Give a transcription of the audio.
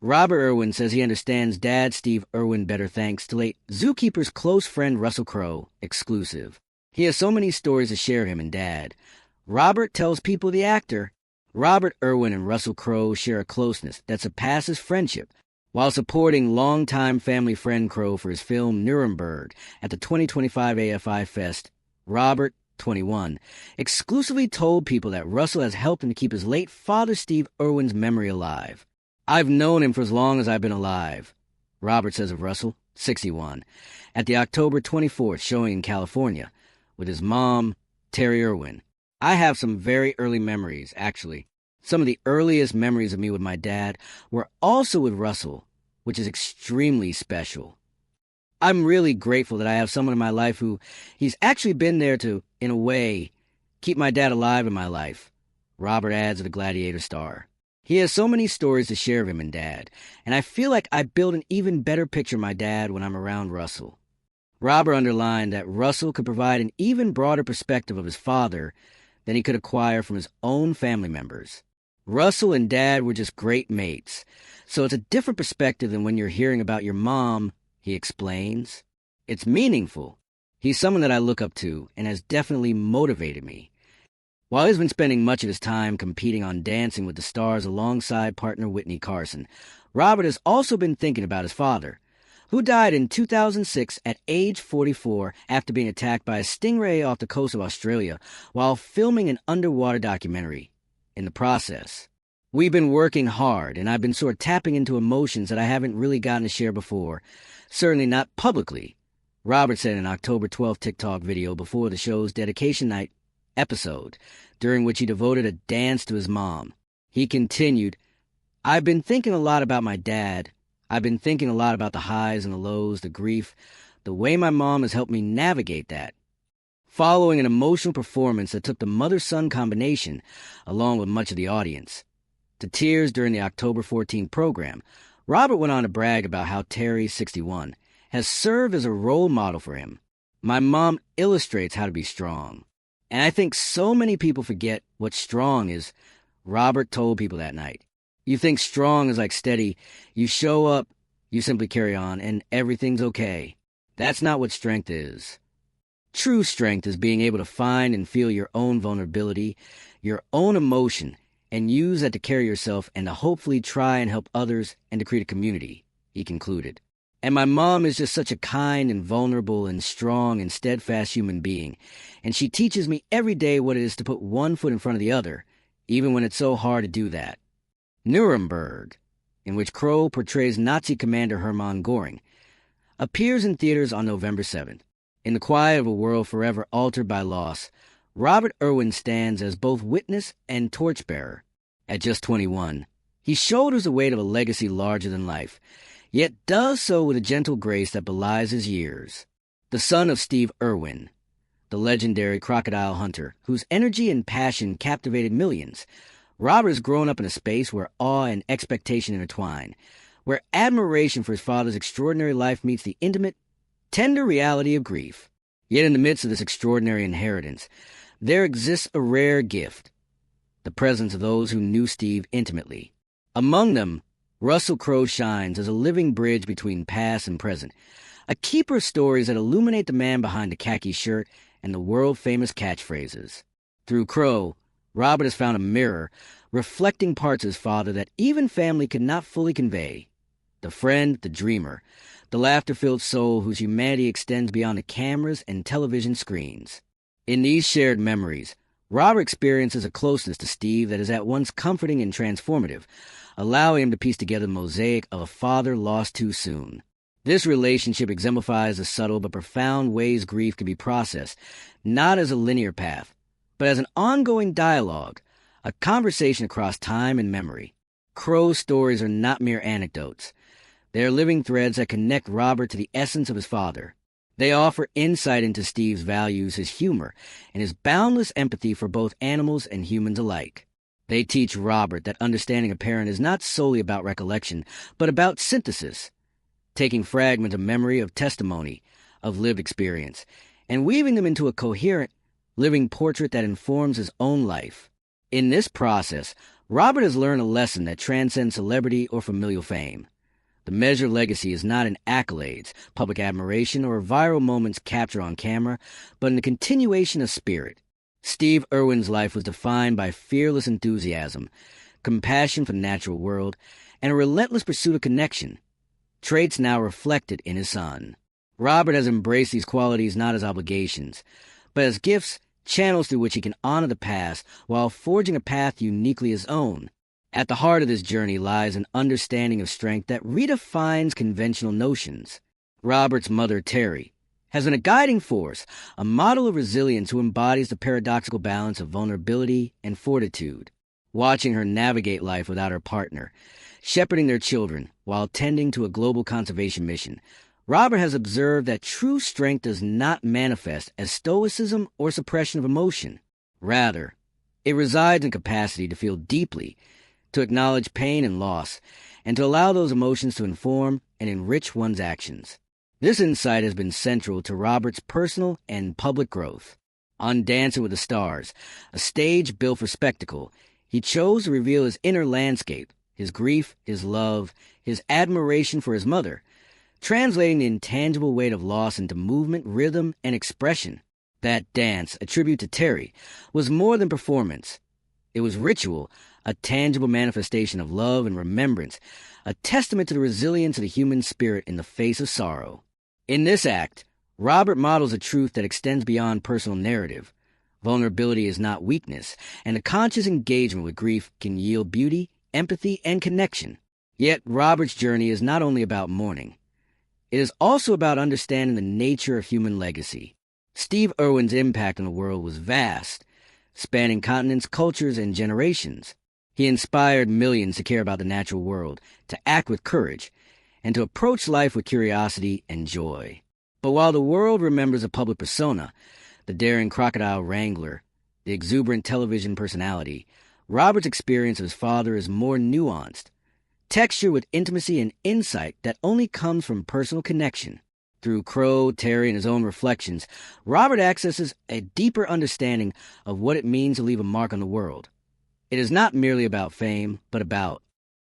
Robert Irwin says he understands Dad Steve Irwin better thanks to late zookeeper's close friend Russell Crowe, exclusive. He has so many stories to share him and Dad. Robert tells people the actor. Robert Irwin and Russell Crowe share a closeness that surpasses friendship, while supporting longtime family friend Crowe for his film Nuremberg at the 2025 AFI Fest. Robert, 21, exclusively told people that Russell has helped him to keep his late father Steve Irwin's memory alive. "I've known him for as long as I've been alive," Robert says of Russell, 61, at the October 24th showing in California, with his mom, Terry Irwin. "I have some very early memories, actually. Some of the earliest memories of me with my dad were also with Russell, which is extremely special. I'm really grateful that I have someone in my life who he's actually been there to, in a way, keep my dad alive in my life," Robert adds of the Gladiator star. He has so many stories to share of him and Dad, and I feel like I build an even better picture of my dad when I'm around Russell. Robert underlined that Russell could provide an even broader perspective of his father than he could acquire from his own family members. Russell and Dad were just great mates, so it's a different perspective than when you're hearing about your mom, he explains. It's meaningful. He's someone that I look up to and has definitely motivated me. While he's been spending much of his time competing on Dancing with the Stars alongside partner Whitney Carson, Robert has also been thinking about his father, who died in 2006 at age 44 after being attacked by a stingray off the coast of Australia while filming an underwater documentary. In the process, we've been working hard, and I've been sort of tapping into emotions that I haven't really gotten to share before, certainly not publicly, Robert said in an October 12th TikTok video before the show's dedication night episode, during which he devoted a dance to his mom. He continued, "I've been thinking a lot about my dad. I've been thinking a lot about the highs and the lows, the grief, the way my mom has helped me navigate that." Following an emotional performance that took the mother-son combination, along with much of the audience, to tears during the October 14 program, Robert went on to brag about how Terry, 61, has served as a role model for him. "My mom illustrates how to be strong. And I think so many people forget what strong is," Robert told people that night. "You think strong is like steady. You show up, you simply carry on, and everything's okay. That's not what strength is. True strength is being able to find and feel your own vulnerability, your own emotion, and use that to carry yourself and to hopefully try and help others and to create a community," he concluded. "And my mom is just such a kind and vulnerable and strong and steadfast human being, and she teaches me every day what it is to put one foot in front of the other, even when it's so hard to do that." Nuremberg, in which Crowe portrays Nazi commander Hermann Göring, appears in theaters on November 7th. In the quiet of a world forever altered by loss, Robert Irwin stands as both witness and torchbearer. At just 21, he shoulders the weight of a legacy larger than life, yet does so with a gentle grace that belies his years. The son of Steve Irwin, the legendary crocodile hunter, whose energy and passion captivated millions, Robert has grown up in a space where awe and expectation intertwine, where admiration for his father's extraordinary life meets the intimate, tender reality of grief. Yet in the midst of this extraordinary inheritance, there exists a rare gift, the presence of those who knew Steve intimately. Among them, Russell Crowe shines as a living bridge between past and present, a keeper of stories that illuminate the man behind the khaki shirt and the world-famous catchphrases. Through Crowe, Robert has found a mirror reflecting parts of his father that even family could not fully convey. The friend, the dreamer, the laughter-filled soul whose humanity extends beyond the cameras and television screens. In these shared memories, Robert experiences a closeness to Steve that is at once comforting and transformative, allowing him to piece together the mosaic of a father lost too soon. This relationship exemplifies the subtle but profound ways grief can be processed, not as a linear path, but as an ongoing dialogue, a conversation across time and memory. Crowe's stories are not mere anecdotes. They are living threads that connect Robert to the essence of his father. They offer insight into Steve's values, his humor, and his boundless empathy for both animals and humans alike. They teach Robert that understanding a parent is not solely about recollection, but about synthesis, taking fragments of memory, of testimony, of lived experience, and weaving them into a coherent, living portrait that informs his own life. In this process, Robert has learned a lesson that transcends celebrity or familial fame. The measure of legacy is not in accolades, public admiration, or viral moments captured on camera, but in the continuation of spirit. Steve Irwin's life was defined by fearless enthusiasm, compassion for the natural world, and a relentless pursuit of connection, traits now reflected in his son. Robert has embraced these qualities not as obligations, but as gifts, channels through which he can honor the past while forging a path uniquely his own. At the heart of this journey lies an understanding of strength that redefines conventional notions. Robert's mother, Terry, has been a guiding force, a model of resilience who embodies the paradoxical balance of vulnerability and fortitude. Watching her navigate life without her partner, shepherding their children while tending to a global conservation mission, Robert has observed that true strength does not manifest as stoicism or suppression of emotion. Rather, it resides in capacity to feel deeply, to acknowledge pain and loss, and to allow those emotions to inform and enrich one's actions. This insight has been central to Robert's personal and public growth. On Dancing with the Stars, a stage built for spectacle, he chose to reveal his inner landscape, his grief, his love, his admiration for his mother, translating the intangible weight of loss into movement, rhythm, and expression. That dance, a tribute to Terry, was more than performance. It was ritual, a tangible manifestation of love and remembrance, a testament to the resilience of the human spirit in the face of sorrow. In this act, Robert models a truth that extends beyond personal narrative. Vulnerability is not weakness, and a conscious engagement with grief can yield beauty, empathy, and connection. Yet Robert's journey is not only about mourning. It is also about understanding the nature of human legacy. Steve Irwin's impact on the world was vast, spanning continents, cultures, and generations. He inspired millions to care about the natural world, to act with courage, and to approach life with curiosity and joy. But while the world remembers a public persona, the daring crocodile wrangler, the exuberant television personality, Robert's experience of his father is more nuanced, textured with intimacy and insight that only comes from personal connection. Through Crowe, Terry, and his own reflections, Robert accesses a deeper understanding of what it means to leave a mark on the world. It is not merely about fame, but about